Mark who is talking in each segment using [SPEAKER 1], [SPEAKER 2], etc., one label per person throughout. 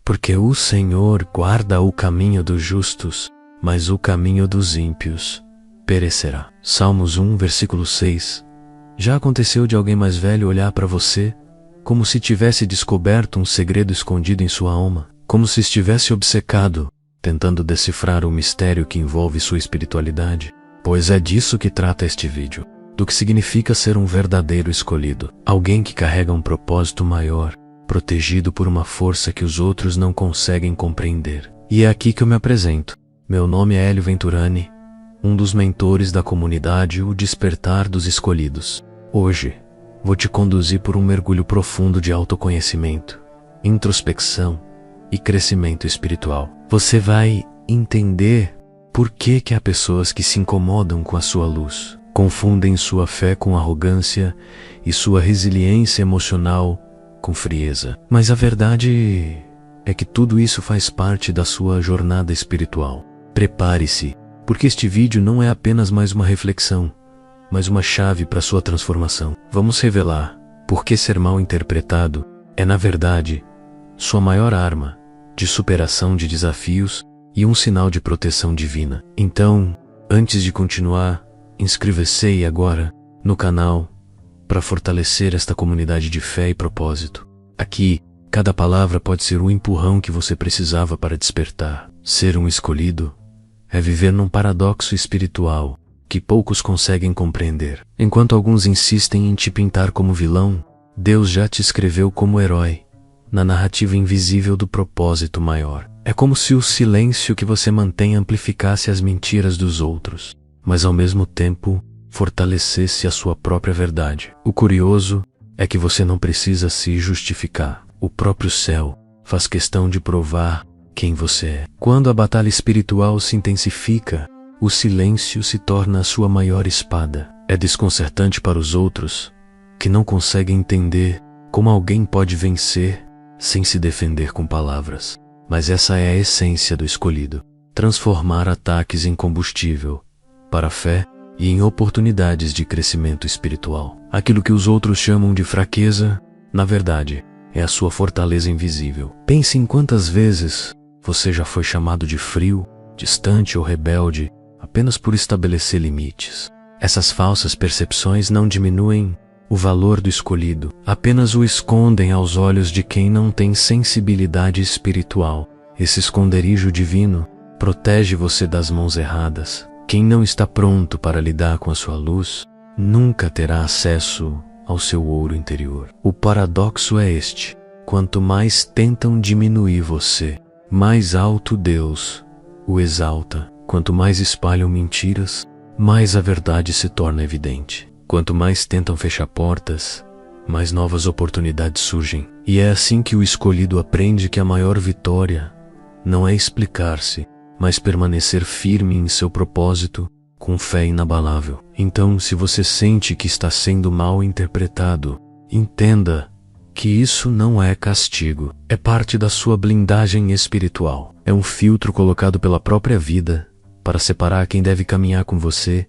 [SPEAKER 1] Porque o Senhor guarda o caminho dos justos, mas o caminho dos ímpios perecerá. Salmos 1, versículo 6. Já aconteceu de alguém mais velho olhar para você como se tivesse descoberto um segredo escondido em sua alma, como se estivesse obcecado, tentando decifrar o mistério que envolve sua espiritualidade? Pois é disso que trata este vídeo, do que significa ser um verdadeiro escolhido, alguém que carrega um propósito maior, protegido por uma força que os outros não conseguem compreender. E é aqui que eu me apresento. Meu nome é Hélio Venturani, um dos mentores da comunidade O Despertar dos Escolhidos. Hoje, vou te conduzir por um mergulho profundo de autoconhecimento, introspecção e crescimento espiritual. Você vai entender por que há pessoas que se incomodam com a sua luz, confundem sua fé com arrogância e sua resiliência emocional com frieza. Mas a verdade é que tudo isso faz parte da sua jornada espiritual. Prepare-se, porque este vídeo não é apenas mais uma reflexão, mas uma chave para sua transformação. Vamos revelar por que ser mal interpretado é, na verdade, sua maior arma de superação de desafios e um sinal de proteção divina. Então, antes de continuar, inscreva-se agora no canal para fortalecer esta comunidade de fé e propósito. Aqui, cada palavra pode ser o empurrão que você precisava para despertar. Ser um escolhido é viver num paradoxo espiritual que poucos conseguem compreender. Enquanto alguns insistem em te pintar como vilão, Deus já te escreveu como herói na narrativa invisível do propósito maior. É como se o silêncio que você mantém amplificasse as mentiras dos outros, mas ao mesmo tempo fortalecesse a sua própria verdade. O curioso é que você não precisa se justificar. O próprio céu faz questão de provar quem você é. Quando a batalha espiritual se intensifica, o silêncio se torna a sua maior espada. É desconcertante para os outros, que não conseguem entender como alguém pode vencer sem se defender com palavras. Mas essa é a essência do escolhido: transformar ataques em combustível para a fé e em oportunidades de crescimento espiritual. Aquilo que os outros chamam de fraqueza, na verdade, é a sua fortaleza invisível. Pense em quantas vezes você já foi chamado de frio, distante ou rebelde apenas por estabelecer limites. Essas falsas percepções não diminuem o valor do escolhido, apenas o escondem aos olhos de quem não tem sensibilidade espiritual. Esse esconderijo divino protege você das mãos erradas. Quem não está pronto para lidar com a sua luz nunca terá acesso ao seu ouro interior. O paradoxo é este: quanto mais tentam diminuir você, mais alto Deus o exalta. Quanto mais espalham mentiras, mais a verdade se torna evidente. Quanto mais tentam fechar portas, mais novas oportunidades surgem. E é assim que o escolhido aprende que a maior vitória não é explicar-se, mas permanecer firme em seu propósito, com fé inabalável. Então, se você sente que está sendo mal interpretado, entenda que isso não é castigo. É parte da sua blindagem espiritual. É um filtro colocado pela própria vida para separar quem deve caminhar com você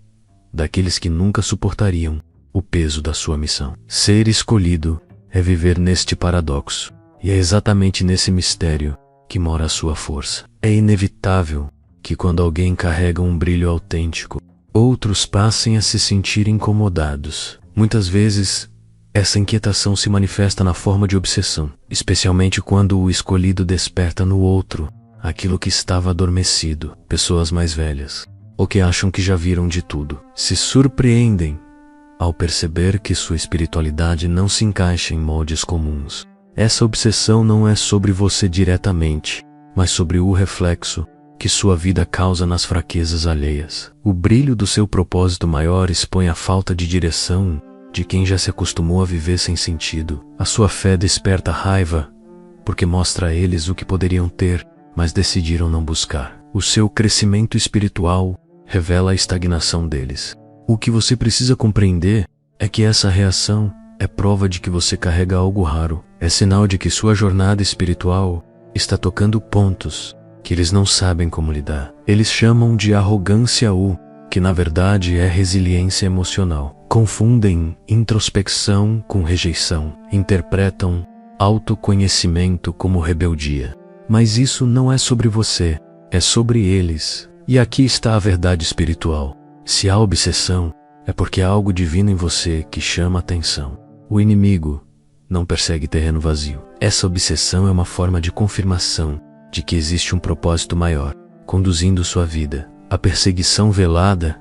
[SPEAKER 1] daqueles que nunca suportariam o peso da sua missão. Ser escolhido é viver neste paradoxo, e é exatamente nesse mistério que mora a sua força. É inevitável que quando alguém carrega um brilho autêntico, outros passem a se sentir incomodados. Muitas vezes, essa inquietação se manifesta na forma de obsessão, especialmente quando o escolhido desperta no outro aquilo que estava adormecido. Pessoas mais velhas, ou que acham que já viram de tudo, se surpreendem ao perceber que sua espiritualidade não se encaixa em moldes comuns. Essa obsessão não é sobre você diretamente, mas sobre o reflexo que sua vida causa nas fraquezas alheias. O brilho do seu propósito maior expõe a falta de direção de quem já se acostumou a viver sem sentido. A sua fé desperta raiva, porque mostra a eles o que poderiam ter, mas decidiram não buscar. O seu crescimento espiritual revela a estagnação deles. O que você precisa compreender é que essa reação é prova de que você carrega algo raro. É sinal de que sua jornada espiritual está tocando pontos que eles não sabem como lidar. Eles chamam de arrogância que na verdade é resiliência emocional. Confundem introspecção com rejeição. Interpretam autoconhecimento como rebeldia. Mas isso não é sobre você, é sobre eles. E aqui está a verdade espiritual. Se há obsessão, é porque há algo divino em você que chama a atenção. O inimigo não persegue terreno vazio. Essa obsessão é uma forma de confirmação de que existe um propósito maior, conduzindo sua vida. A perseguição velada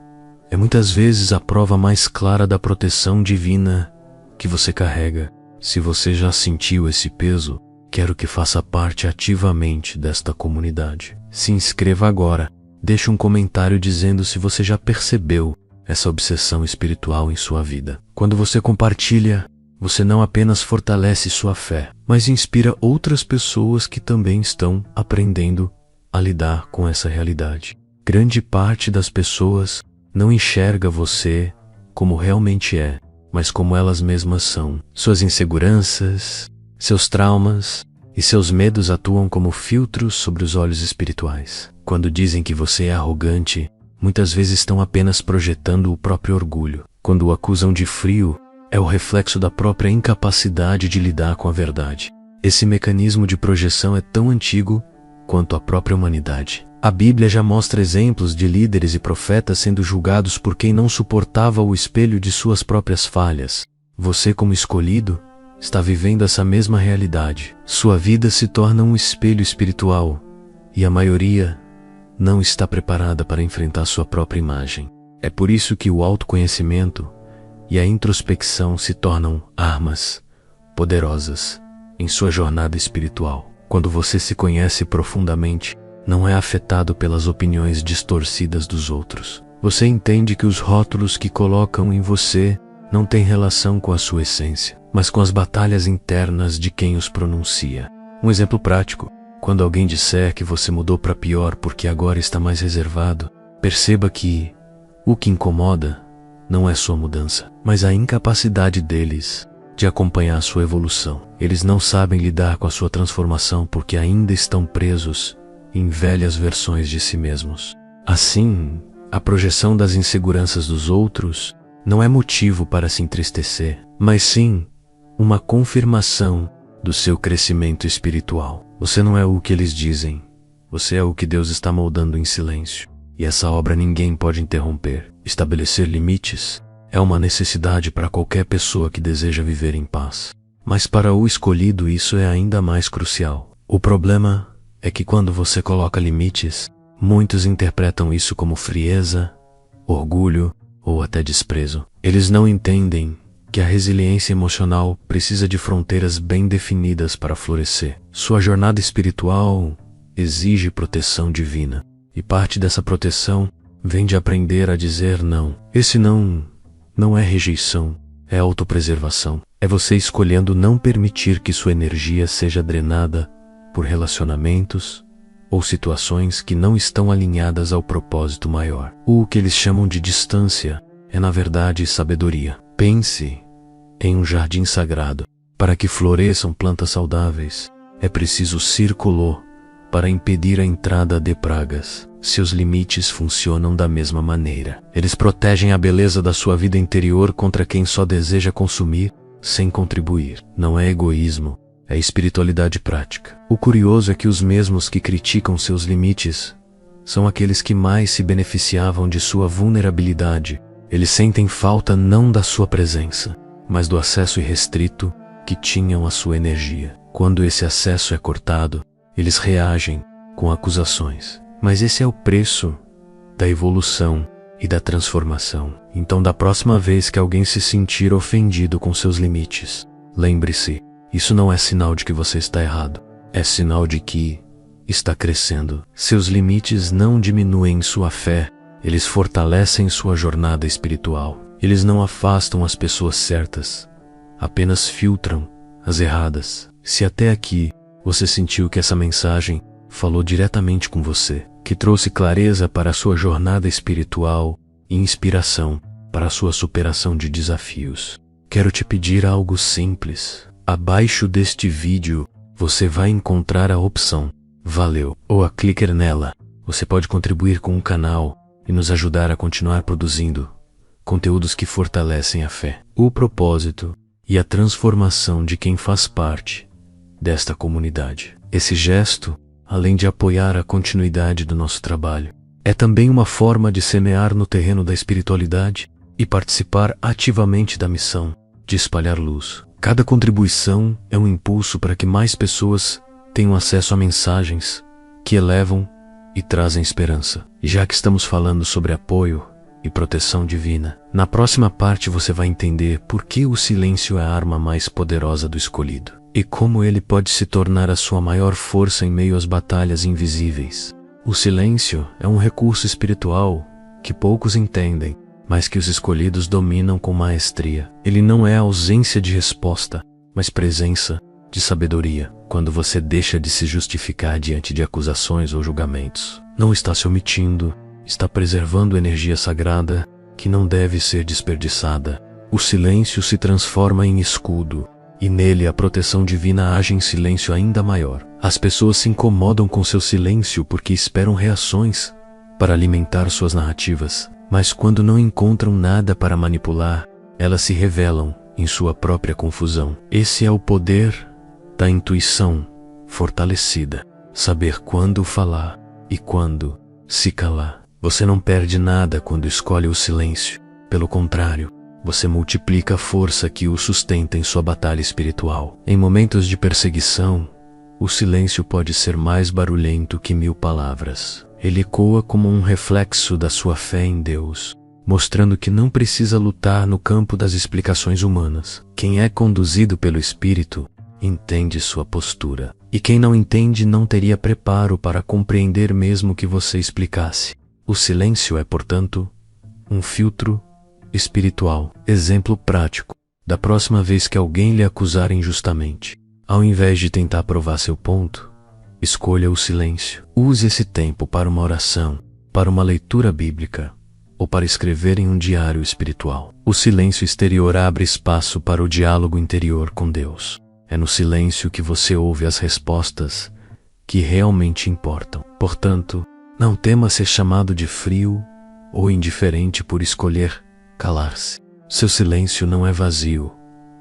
[SPEAKER 1] é muitas vezes a prova mais clara da proteção divina que você carrega. Se você já sentiu esse peso, quero que faça parte ativamente desta comunidade. Se inscreva agora. Deixe um comentário dizendo se você já percebeu essa obsessão espiritual em sua vida. Quando você compartilha, você não apenas fortalece sua fé, mas inspira outras pessoas que também estão aprendendo a lidar com essa realidade. Grande parte das pessoas não enxerga você como realmente é, mas como elas mesmas são. Suas inseguranças, seus traumas e seus medos atuam como filtros sobre os olhos espirituais. Quando dizem que você é arrogante, muitas vezes estão apenas projetando o próprio orgulho. Quando o acusam de frio, é o reflexo da própria incapacidade de lidar com a verdade. Esse mecanismo de projeção é tão antigo quanto a própria humanidade. A Bíblia já mostra exemplos de líderes e profetas sendo julgados por quem não suportava o espelho de suas próprias falhas. Você, como escolhido, está vivendo essa mesma realidade. Sua vida se torna um espelho espiritual e a maioria não está preparada para enfrentar sua própria imagem. É por isso que o autoconhecimento e a introspecção se tornam armas poderosas em sua jornada espiritual. Quando você se conhece profundamente, não é afetado pelas opiniões distorcidas dos outros. Você entende que os rótulos que colocam em você não têm relação com a sua essência, mas com as batalhas internas de quem os pronuncia. Um exemplo prático: quando alguém disser que você mudou para pior porque agora está mais reservado, perceba que o que incomoda não é sua mudança, mas a incapacidade deles de acompanhar sua evolução. Eles não sabem lidar com a sua transformação porque ainda estão presos em velhas versões de si mesmos. Assim, a projeção das inseguranças dos outros não é motivo para se entristecer, mas sim uma confirmação do seu crescimento espiritual. Você não é o que eles dizem, você é o que Deus está moldando em silêncio. E essa obra ninguém pode interromper. Estabelecer limites é uma necessidade para qualquer pessoa que deseja viver em paz. Mas para o escolhido isso é ainda mais crucial. O problema é que quando você coloca limites, muitos interpretam isso como frieza, orgulho ou até desprezo. Eles não entendem que a resiliência emocional precisa de fronteiras bem definidas para florescer. Sua jornada espiritual exige proteção divina, e parte dessa proteção vem de aprender a dizer não. Esse não é rejeição, é autopreservação. É você escolhendo não permitir que sua energia seja drenada por relacionamentos ou situações que não estão alinhadas ao propósito maior. O que eles chamam de distância é na verdade sabedoria. Pense em um jardim sagrado. Para que floresçam plantas saudáveis, é preciso círculo para impedir a entrada de pragas. Seus limites funcionam da mesma maneira. Eles protegem a beleza da sua vida interior contra quem só deseja consumir sem contribuir. Não é egoísmo, é espiritualidade prática. O curioso é que os mesmos que criticam seus limites são aqueles que mais se beneficiavam de sua vulnerabilidade. Eles sentem falta não da sua presença, mas do acesso irrestrito que tinham à sua energia. Quando esse acesso é cortado, eles reagem com acusações. Mas esse é o preço da evolução e da transformação. Então, da próxima vez que alguém se sentir ofendido com seus limites, lembre-se, isso não é sinal de que você está errado. É sinal de que está crescendo. Seus limites não diminuem sua fé, eles fortalecem sua jornada espiritual. Eles não afastam as pessoas certas, apenas filtram as erradas. Se até aqui você sentiu que essa mensagem falou diretamente com você, que trouxe clareza para a sua jornada espiritual e inspiração para a sua superação de desafios, quero te pedir algo simples. Abaixo deste vídeo, você vai encontrar a opção Valeu, ou a clicar nela. Você pode contribuir com o canal e nos ajudar a continuar produzindo conteúdos que fortalecem a fé, o propósito e a transformação de quem faz parte desta comunidade. Esse gesto além de apoiar a continuidade do nosso trabalho, é também uma forma de semear no terreno da espiritualidade e participar ativamente da missão de espalhar luz. Cada contribuição é um impulso para que mais pessoas tenham acesso a mensagens que elevam e trazem esperança. E já que estamos falando sobre apoio e proteção divina, na próxima parte você vai entender por que o silêncio é a arma mais poderosa do escolhido e como ele pode se tornar a sua maior força em meio às batalhas invisíveis. O silêncio é um recurso espiritual que poucos entendem, mas que os escolhidos dominam com maestria. Ele não é ausência de resposta, mas presença de sabedoria. Quando você deixa de se justificar diante de acusações ou julgamentos, não está se omitindo, está preservando energia sagrada que não deve ser desperdiçada. O silêncio se transforma em escudo, e nele a proteção divina age em silêncio ainda maior. As pessoas se incomodam com seu silêncio porque esperam reações para alimentar suas narrativas, mas quando não encontram nada para manipular, elas se revelam em sua própria confusão. Esse é o poder da intuição fortalecida. Saber quando falar e quando se calar. Você não perde nada quando escolhe o silêncio. Pelo contrário, você multiplica a força que o sustenta em sua batalha espiritual. Em momentos de perseguição, o silêncio pode ser mais barulhento que 1000 palavras. Ele ecoa como um reflexo da sua fé em Deus, mostrando que não precisa lutar no campo das explicações humanas. Quem é conduzido pelo Espírito entende sua postura, e quem não entende não teria preparo para compreender mesmo que você explicasse. O silêncio é, portanto, um filtro espiritual. Exemplo prático: da próxima vez que alguém lhe acusar injustamente, ao invés de tentar provar seu ponto, escolha o silêncio. Use esse tempo para uma oração, para uma leitura bíblica ou para escrever em um diário espiritual. O silêncio exterior abre espaço para o diálogo interior com Deus. É no silêncio que você ouve as respostas que realmente importam. Portanto, não tema ser chamado de frio ou indiferente por escolher calar-se. Seu silêncio não é vazio,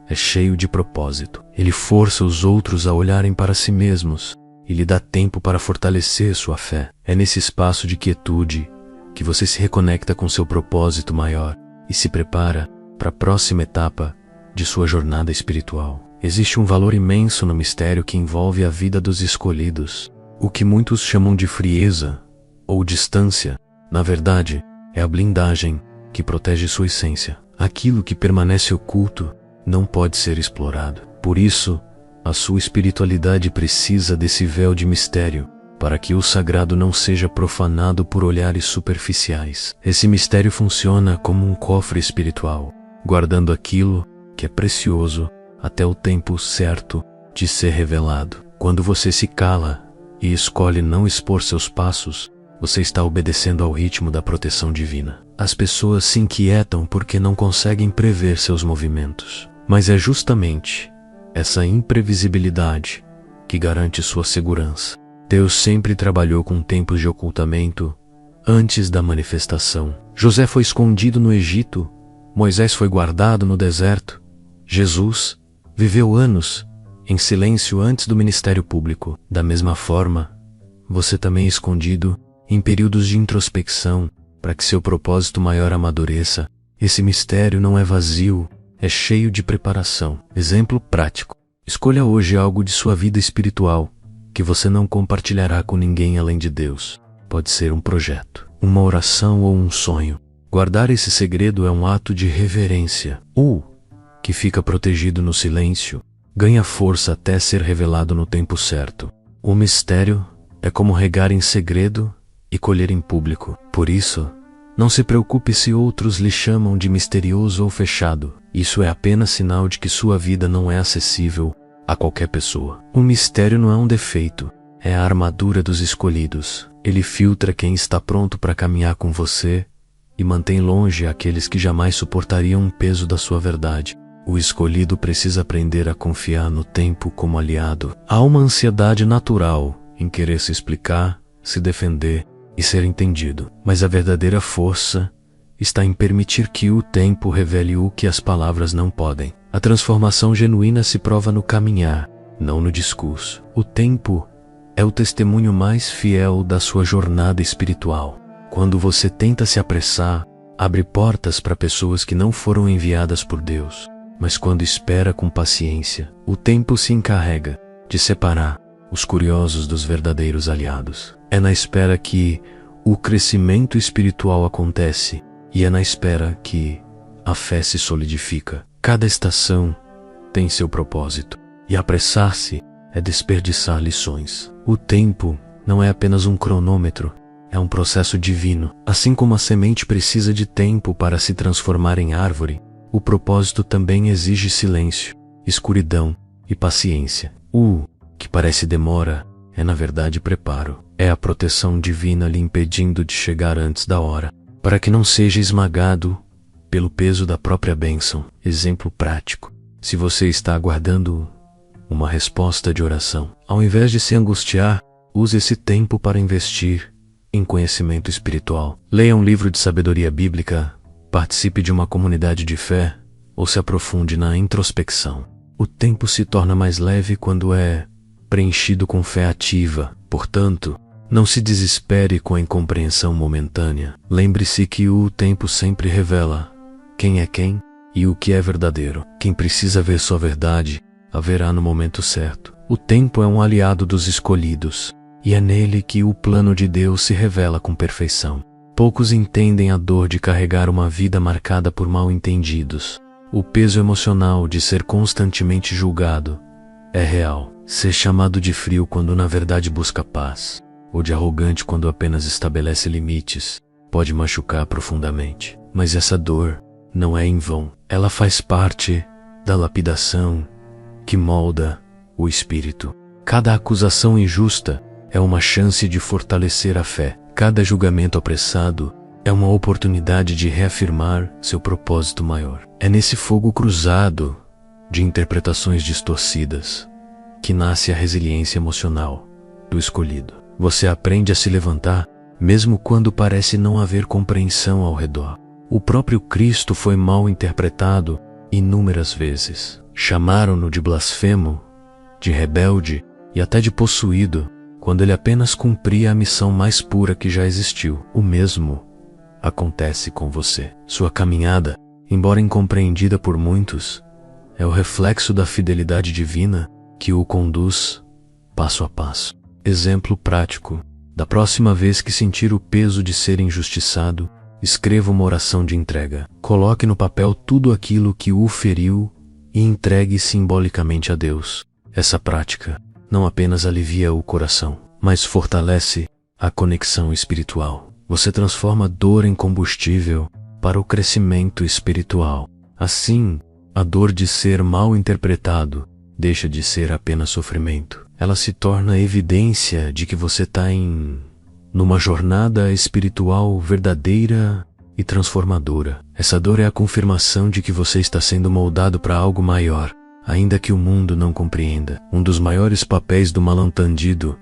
[SPEAKER 1] é cheio de propósito. Ele força os outros a olharem para si mesmos e lhe dá tempo para fortalecer sua fé. É nesse espaço de quietude que você se reconecta com seu propósito maior e se prepara para a próxima etapa de sua jornada espiritual. Existe um valor imenso no mistério que envolve a vida dos escolhidos. O que muitos chamam de frieza ou distância, na verdade, é a blindagem que protege sua essência. Aquilo que permanece oculto não pode ser explorado. Por isso, a sua espiritualidade precisa desse véu de mistério, para que o sagrado não seja profanado por olhares superficiais. Esse mistério funciona como um cofre espiritual, guardando aquilo que é precioso até o tempo certo de ser revelado. Quando você se cala e escolhe não expor seus passos, você está obedecendo ao ritmo da proteção divina. As pessoas se inquietam porque não conseguem prever seus movimentos, mas é justamente essa imprevisibilidade que garante sua segurança. Deus sempre trabalhou com tempos de ocultamento antes da manifestação. José foi escondido no Egito, Moisés foi guardado no deserto, Jesus viveu anos em silêncio antes do ministério público. Da mesma forma, você também é escondido em períodos de introspecção para que seu propósito maior amadureça. Esse mistério não é vazio, é cheio de preparação. Exemplo prático: escolha hoje algo de sua vida espiritual que você não compartilhará com ninguém além de Deus. Pode ser um projeto, uma oração ou um sonho. Guardar esse segredo é um ato de reverência. Que fica protegido no silêncio, ganha força até ser revelado no tempo certo. O mistério é como regar em segredo e colher em público. Por isso, não se preocupe se outros lhe chamam de misterioso ou fechado. Isso é apenas sinal de que sua vida não é acessível a qualquer pessoa. O mistério não é um defeito, é a armadura dos escolhidos. Ele filtra quem está pronto para caminhar com você e mantém longe aqueles que jamais suportariam o peso da sua verdade. O escolhido precisa aprender a confiar no tempo como aliado. Há uma ansiedade natural em querer se explicar, se defender e ser entendido. Mas a verdadeira força está em permitir que o tempo revele o que as palavras não podem. A transformação genuína se prova no caminhar, não no discurso. O tempo é o testemunho mais fiel da sua jornada espiritual. Quando você tenta se apressar, abre portas para pessoas que não foram enviadas por Deus. Mas quando espera com paciência, o tempo se encarrega de separar os curiosos dos verdadeiros aliados. É na espera que o crescimento espiritual acontece e é na espera que a fé se solidifica. Cada estação tem seu propósito e apressar-se é desperdiçar lições. O tempo não é apenas um cronômetro, é um processo divino. Assim como a semente precisa de tempo para se transformar em árvore, o propósito também exige silêncio, escuridão e paciência. O que parece demora é na verdade preparo. É a proteção divina lhe impedindo de chegar antes da hora, para que não seja esmagado pelo peso da própria bênção. Exemplo prático. Se você está aguardando uma resposta de oração, ao invés de se angustiar, use esse tempo para investir em conhecimento espiritual. Leia um livro de sabedoria bíblica, participe de uma comunidade de fé ou se aprofunde na introspecção. O tempo se torna mais leve quando é preenchido com fé ativa. Portanto, não se desespere com a incompreensão momentânea. Lembre-se que o tempo sempre revela quem é quem e o que é verdadeiro. Quem precisa ver sua verdade, haverá no momento certo. O tempo é um aliado dos escolhidos, e é nele que o plano de Deus se revela com perfeição. Poucos entendem a dor de carregar uma vida marcada por mal-entendidos. O peso emocional de ser constantemente julgado é real. Ser chamado de frio quando na verdade busca paz, ou de arrogante quando apenas estabelece limites, pode machucar profundamente. Mas essa dor não é em vão. Ela faz parte da lapidação que molda o espírito. Cada acusação injusta é uma chance de fortalecer a fé. Cada julgamento apressado é uma oportunidade de reafirmar seu propósito maior. É nesse fogo cruzado de interpretações distorcidas que nasce a resiliência emocional do escolhido. Você aprende a se levantar mesmo quando parece não haver compreensão ao redor. O próprio Cristo foi mal interpretado inúmeras vezes. Chamaram-no de blasfemo, de rebelde e até de possuído, quando ele apenas cumpria a missão mais pura que já existiu. O mesmo acontece com você. Sua caminhada, embora incompreendida por muitos, é o reflexo da fidelidade divina que o conduz passo a passo. Exemplo prático. Da próxima vez que sentir o peso de ser injustiçado, escreva uma oração de entrega. Coloque no papel tudo aquilo que o feriu e entregue simbolicamente a Deus. Essa prática não apenas alivia o coração, mas fortalece a conexão espiritual. Você transforma a dor em combustível para o crescimento espiritual. Assim, a dor de ser mal interpretado deixa de ser apenas sofrimento. Ela se torna evidência de que você está numa jornada espiritual verdadeira e transformadora. Essa dor é a confirmação de que você está sendo moldado para algo maior, ainda que o mundo não compreenda. Um dos maiores papéis do mal-entendido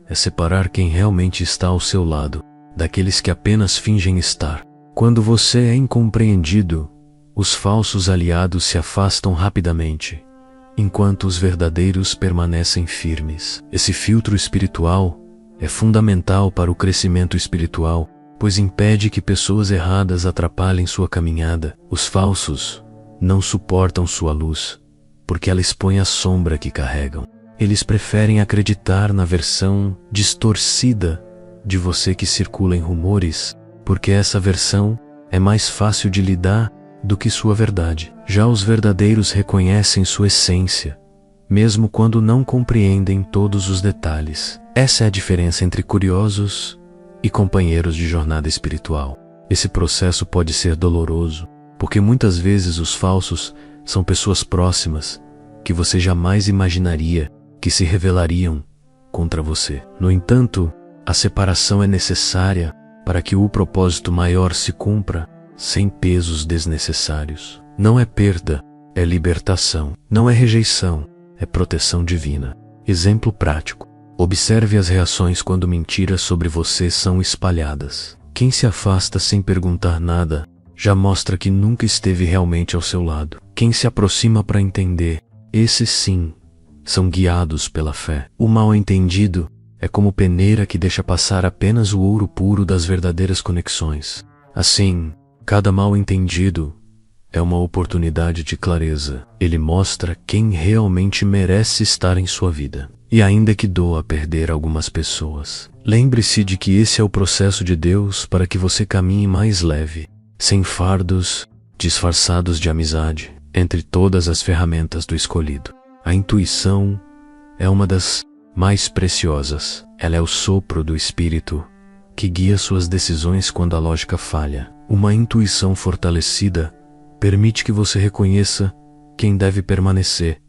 [SPEAKER 1] é separar quem realmente está ao seu lado daqueles que apenas fingem estar. Quando você é incompreendido, os falsos aliados se afastam rapidamente, enquanto os verdadeiros permanecem firmes. Esse filtro espiritual é fundamental para o crescimento espiritual, pois impede que pessoas erradas atrapalhem sua caminhada. Os falsos não suportam sua luz, porque ela expõe a sombra que carregam. Eles preferem acreditar na versão distorcida de você que circula em rumores, porque essa versão é mais fácil de lidar do que sua verdade. Já os verdadeiros reconhecem sua essência, mesmo quando não compreendem todos os detalhes. Essa é a diferença entre curiosos e companheiros de jornada espiritual. Esse processo pode ser doloroso, porque muitas vezes os falsos são pessoas próximas que você jamais imaginaria que se revelariam contra você. No entanto, a separação é necessária para que o propósito maior se cumpra sem pesos desnecessários. Não é perda, é libertação. Não é rejeição, é proteção divina. Exemplo prático. Observe as reações quando mentiras sobre você são espalhadas. Quem se afasta sem perguntar nada já mostra que nunca esteve realmente ao seu lado. Quem se aproxima para entender, esses sim, são guiados pela fé. O mal-entendido é como peneira que deixa passar apenas o ouro puro das verdadeiras conexões. Assim, cada mal-entendido é uma oportunidade de clareza. Ele mostra quem realmente merece estar em sua vida. E ainda que doa perder algumas pessoas, lembre-se de que esse é o processo de Deus para que você caminhe mais leve, sem fardos, disfarçados de amizade, entre todas as ferramentas do escolhido. A intuição é uma das mais preciosas. Ela é o sopro do Espírito que guia suas decisões quando a lógica falha. Uma intuição fortalecida permite que você reconheça quem deve permanecer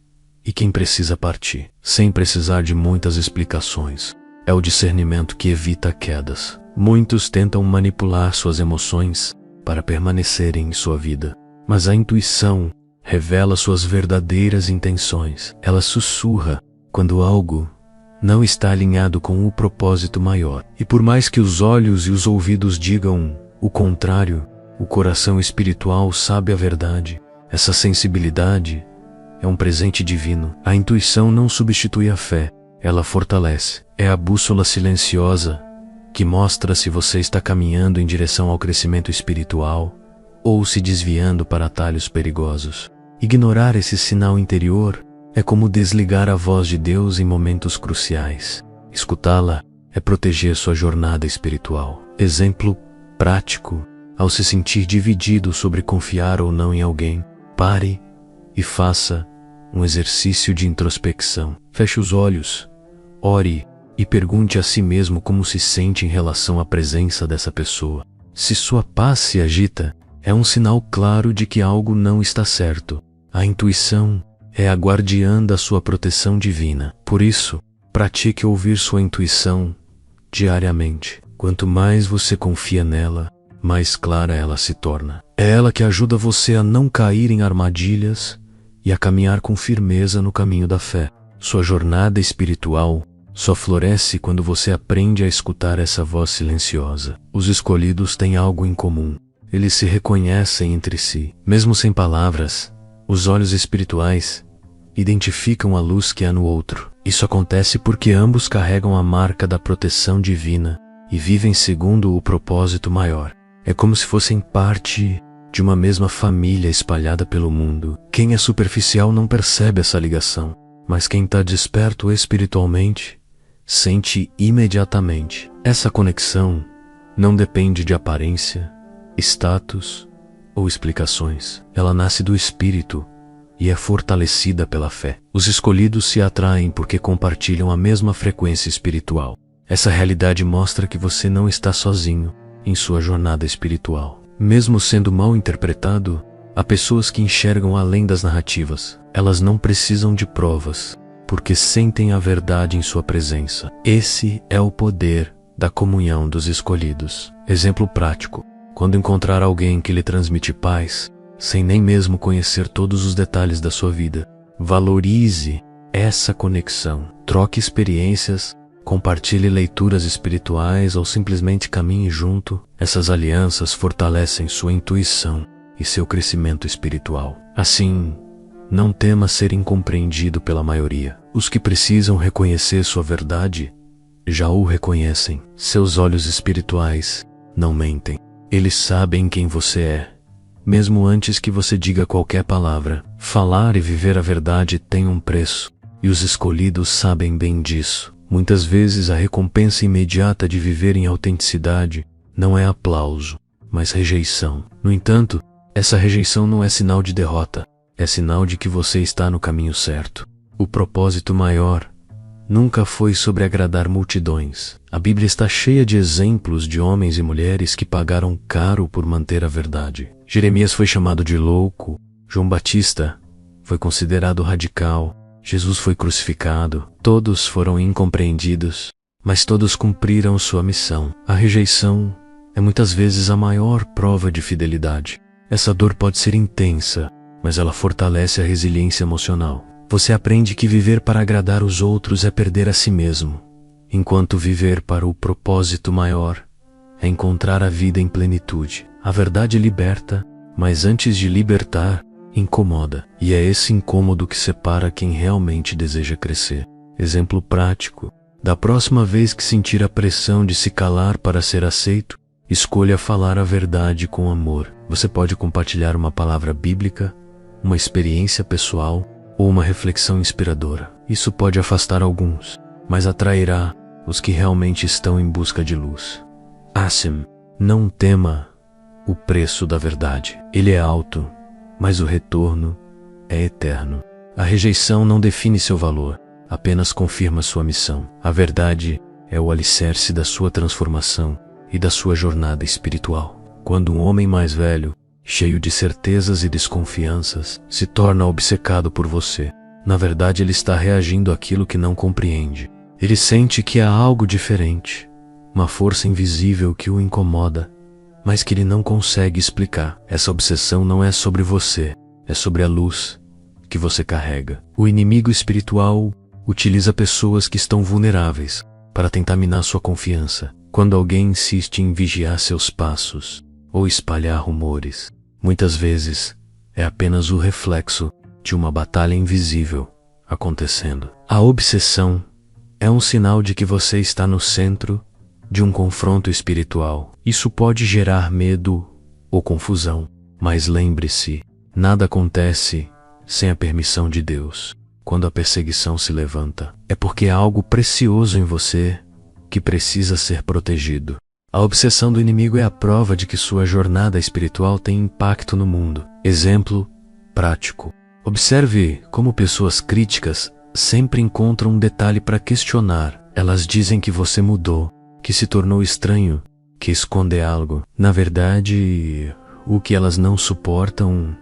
[SPEAKER 1] e quem precisa partir, sem precisar de muitas explicações. É o discernimento que evita quedas. Muitos tentam manipular suas emoções para permanecerem em sua vida, mas a intuição revela suas verdadeiras intenções. Ela sussurra quando algo não está alinhado com o propósito maior. E por mais que os olhos e os ouvidos digam o contrário, o coração espiritual sabe a verdade. Essa sensibilidade é um presente divino. A intuição não substitui a fé, ela fortalece. É a bússola silenciosa que mostra se você está caminhando em direção ao crescimento espiritual ou se desviando para atalhos perigosos. Ignorar esse sinal interior é como desligar a voz de Deus em momentos cruciais. Escutá-la é proteger sua jornada espiritual. Exemplo prático: ao se sentir dividido sobre confiar ou não em alguém, pare e faça um exercício de introspecção. Feche os olhos, ore e pergunte a si mesmo como se sente em relação à presença dessa pessoa. Se sua paz se agita, é um sinal claro de que algo não está certo. A intuição é a guardiã da sua proteção divina. Por isso, pratique ouvir sua intuição diariamente. Quanto mais você confia nela, mais clara ela se torna. É ela que ajuda você a não cair em armadilhas e a caminhar com firmeza no caminho da fé. Sua jornada espiritual só floresce quando você aprende a escutar essa voz silenciosa. Os escolhidos têm algo em comum. Eles se reconhecem entre si. Mesmo sem palavras, os olhos espirituais identificam a luz que há no outro. Isso acontece porque ambos carregam a marca da proteção divina e vivem segundo o propósito maior. É como se fossem parte de uma mesma família espalhada pelo mundo. Quem é superficial não percebe essa ligação, mas quem está desperto espiritualmente sente imediatamente. Essa conexão não depende de aparência, status ou explicações. Ela nasce do espírito e é fortalecida pela fé. Os escolhidos se atraem porque compartilham a mesma frequência espiritual. Essa realidade mostra que você não está sozinho em sua jornada espiritual. Mesmo sendo mal interpretado, há pessoas que enxergam além das narrativas. Elas não precisam de provas, porque sentem a verdade em sua presença. Esse é o poder da comunhão dos escolhidos. Exemplo prático: quando encontrar alguém que lhe transmite paz, sem nem mesmo conhecer todos os detalhes da sua vida, valorize essa conexão. Troque experiências, compartilhe leituras espirituais ou simplesmente caminhe junto. Essas alianças fortalecem sua intuição e seu crescimento espiritual. Assim, não tema ser incompreendido pela maioria. Os que precisam reconhecer sua verdade já o reconhecem. Seus olhos espirituais não mentem. Eles sabem quem você é, mesmo antes que você diga qualquer palavra. Falar e viver a verdade tem um preço, e os escolhidos sabem bem disso. Muitas vezes a recompensa imediata de viver em autenticidade não é aplauso, mas rejeição. No entanto, essa rejeição não é sinal de derrota, é sinal de que você está no caminho certo. O propósito maior nunca foi sobre agradar multidões. A Bíblia está cheia de exemplos de homens e mulheres que pagaram caro por manter a verdade. Jeremias foi chamado de louco, João Batista foi considerado radical, Jesus foi crucificado. Todos foram incompreendidos, mas todos cumpriram sua missão. A rejeição é muitas vezes a maior prova de fidelidade. Essa dor pode ser intensa, mas ela fortalece a resiliência emocional. Você aprende que viver para agradar os outros é perder a si mesmo, enquanto viver para o propósito maior é encontrar a vida em plenitude. A verdade liberta, mas antes de libertar, incomoda. E é esse incômodo que separa quem realmente deseja crescer. Exemplo prático: Da próxima vez que sentir a pressão de se calar para ser aceito, escolha falar a verdade com amor. Você pode compartilhar uma palavra bíblica, uma experiência pessoal ou uma reflexão inspiradora. Isso pode afastar alguns, mas atrairá os que realmente estão em busca de luz. Assim, não tema o preço da verdade. Ele é alto, mas o retorno é eterno. A rejeição não define seu valor, apenas confirma sua missão. A verdade é o alicerce da sua transformação e da sua jornada espiritual. Quando um homem mais velho, cheio de certezas e desconfianças, se torna obcecado por você, na verdade ele está reagindo àquilo que não compreende. Ele sente que há algo diferente, uma força invisível que o incomoda, mas que ele não consegue explicar. Essa obsessão não é sobre você, é sobre a luz que você carrega. O inimigo espiritual utiliza pessoas que estão vulneráveis para tentar minar sua confiança. Quando alguém insiste em vigiar seus passos ou espalhar rumores, muitas vezes é apenas o reflexo de uma batalha invisível acontecendo. A obsessão é um sinal de que você está no centro de um confronto espiritual. Isso pode gerar medo ou confusão, mas lembre-se, nada acontece sem a permissão de Deus. Quando a perseguição se levanta, é porque há algo precioso em você que precisa ser protegido. A obsessão do inimigo é a prova de que sua jornada espiritual tem impacto no mundo. Exemplo prático. Observe como pessoas críticas sempre encontram um detalhe para questionar. Elas dizem que você mudou, que se tornou estranho, que esconde algo. Na verdade, o que elas não suportam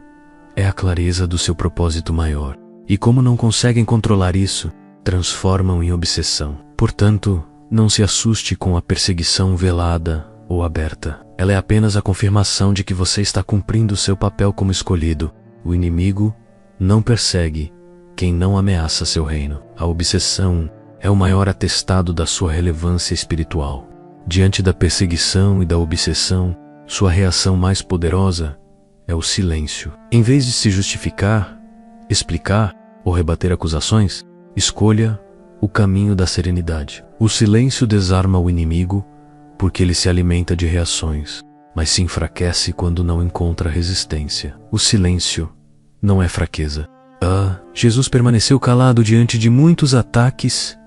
[SPEAKER 1] é a clareza do seu propósito maior. E como não conseguem controlar isso, transformam em obsessão. Portanto, não se assuste com a perseguição velada ou aberta. Ela é apenas a confirmação de que você está cumprindo seu papel como escolhido. O inimigo não persegue quem não ameaça seu reino. A obsessão é o maior atestado da sua relevância espiritual. Diante da perseguição e da obsessão, sua reação mais poderosa é o silêncio. Em vez de se justificar, explicar ou rebater acusações, escolha o caminho da serenidade. O silêncio desarma o inimigo porque ele se alimenta de reações, mas se enfraquece quando não encontra resistência. O silêncio não é fraqueza. Jesus permaneceu calado diante de muitos ataques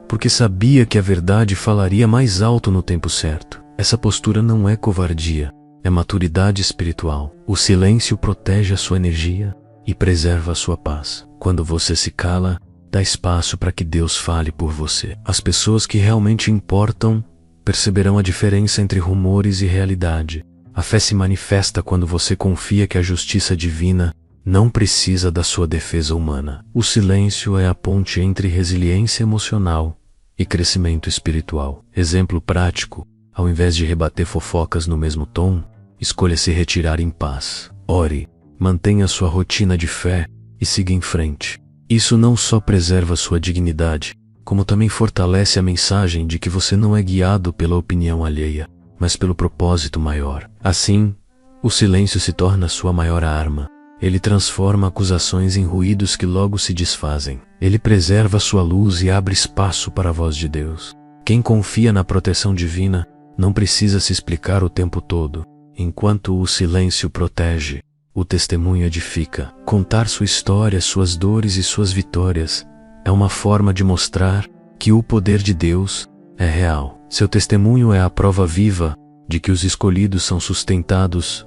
[SPEAKER 1] porque sabia que a verdade falaria mais alto no tempo certo. Essa postura não é covardia, é maturidade espiritual. O silêncio protege a sua energia e preserva a sua paz. Quando você se cala, dá espaço para que Deus fale por você. As pessoas que realmente importam perceberão a diferença entre rumores e realidade. A fé se manifesta quando você confia que a justiça divina não precisa da sua defesa humana. O silêncio é a ponte entre resiliência emocional e crescimento espiritual. Exemplo prático: ao invés de rebater fofocas no mesmo tom, escolha se retirar em paz. Ore, mantenha sua rotina de fé e siga em frente. Isso não só preserva sua dignidade, como também fortalece a mensagem de que você não é guiado pela opinião alheia, mas pelo propósito maior. Assim, o silêncio se torna sua maior arma. Ele transforma acusações em ruídos que logo se desfazem. Ele preserva sua luz e abre espaço para a voz de Deus. Quem confia na proteção divina não precisa se explicar o tempo todo. Enquanto o silêncio protege, o testemunho edifica. Contar sua história, suas dores e suas vitórias é uma forma de mostrar que o poder de Deus é real. Seu testemunho é a prova viva de que os escolhidos são sustentados,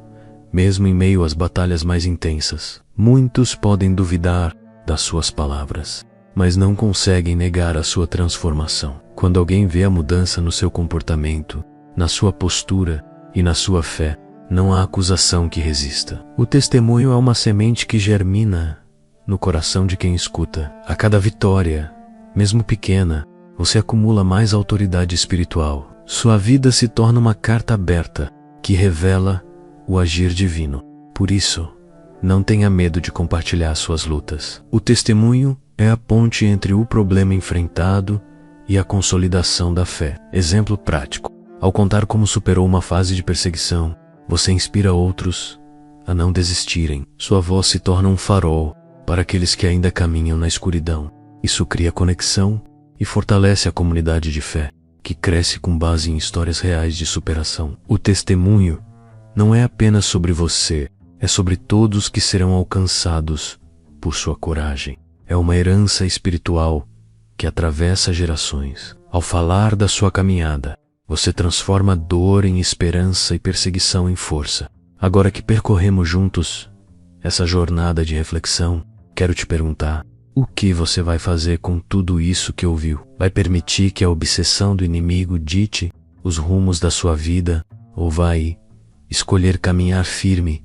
[SPEAKER 1] mesmo em meio às batalhas mais intensas. Muitos podem duvidar das suas palavras, mas não conseguem negar a sua transformação. Quando alguém vê a mudança no seu comportamento, na sua postura e na sua fé, não há acusação que resista. O testemunho é uma semente que germina no coração de quem escuta. A cada vitória, mesmo pequena, você acumula mais autoridade espiritual. Sua vida se torna uma carta aberta que revela o agir divino. Por isso, não tenha medo de compartilhar suas lutas. O testemunho é a ponte entre o problema enfrentado e a consolidação da fé. Exemplo prático: ao contar como superou uma fase de perseguição, você inspira outros a não desistirem. Sua voz se torna um farol para aqueles que ainda caminham na escuridão. Isso cria conexão e fortalece a comunidade de fé, que cresce com base em histórias reais de superação. O testemunho não é apenas sobre você, é sobre todos que serão alcançados por sua coragem. É uma herança espiritual que atravessa gerações. Ao falar da sua caminhada, você transforma dor em esperança e perseguição em força. Agora que percorremos juntos essa jornada de reflexão, quero te perguntar: o que você vai fazer com tudo isso que ouviu? Vai permitir que a obsessão do inimigo dite os rumos da sua vida, ou vai escolher caminhar firme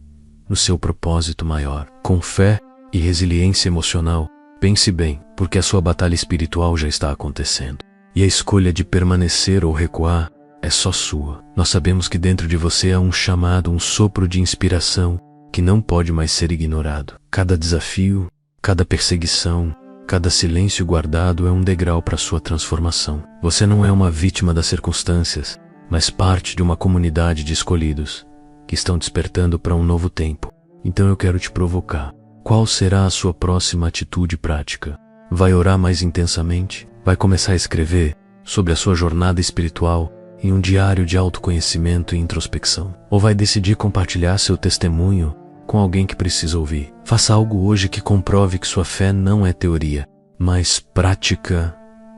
[SPEAKER 1] no seu propósito maior? Com fé e resiliência emocional, pense bem, porque a sua batalha espiritual já está acontecendo. E a escolha de permanecer ou recuar é só sua. Nós sabemos que dentro de você há um chamado, um sopro de inspiração que não pode mais ser ignorado. Cada desafio, cada perseguição, cada silêncio guardado é um degrau para sua transformação. Você não é uma vítima das circunstâncias, mas parte de uma comunidade de escolhidos que estão despertando para um novo tempo. Então eu quero te provocar. Qual será a sua próxima atitude prática? Vai orar mais intensamente? Vai começar a escrever sobre a sua jornada espiritual em um diário de autoconhecimento e introspecção? Ou vai decidir compartilhar seu testemunho com alguém que precisa ouvir? Faça algo hoje que comprove que sua fé não é teoria, mas prática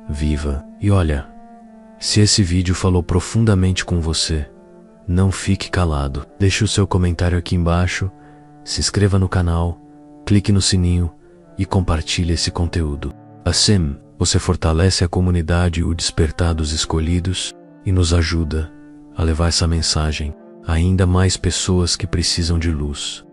[SPEAKER 1] viva. E olha, se esse vídeo falou profundamente com você, não fique calado. Deixe o seu comentário aqui embaixo, se inscreva no canal, clique no sininho e compartilhe esse conteúdo. Assim, você fortalece a comunidade e o despertar dos escolhidos e nos ajuda a levar essa mensagem a ainda mais pessoas que precisam de luz.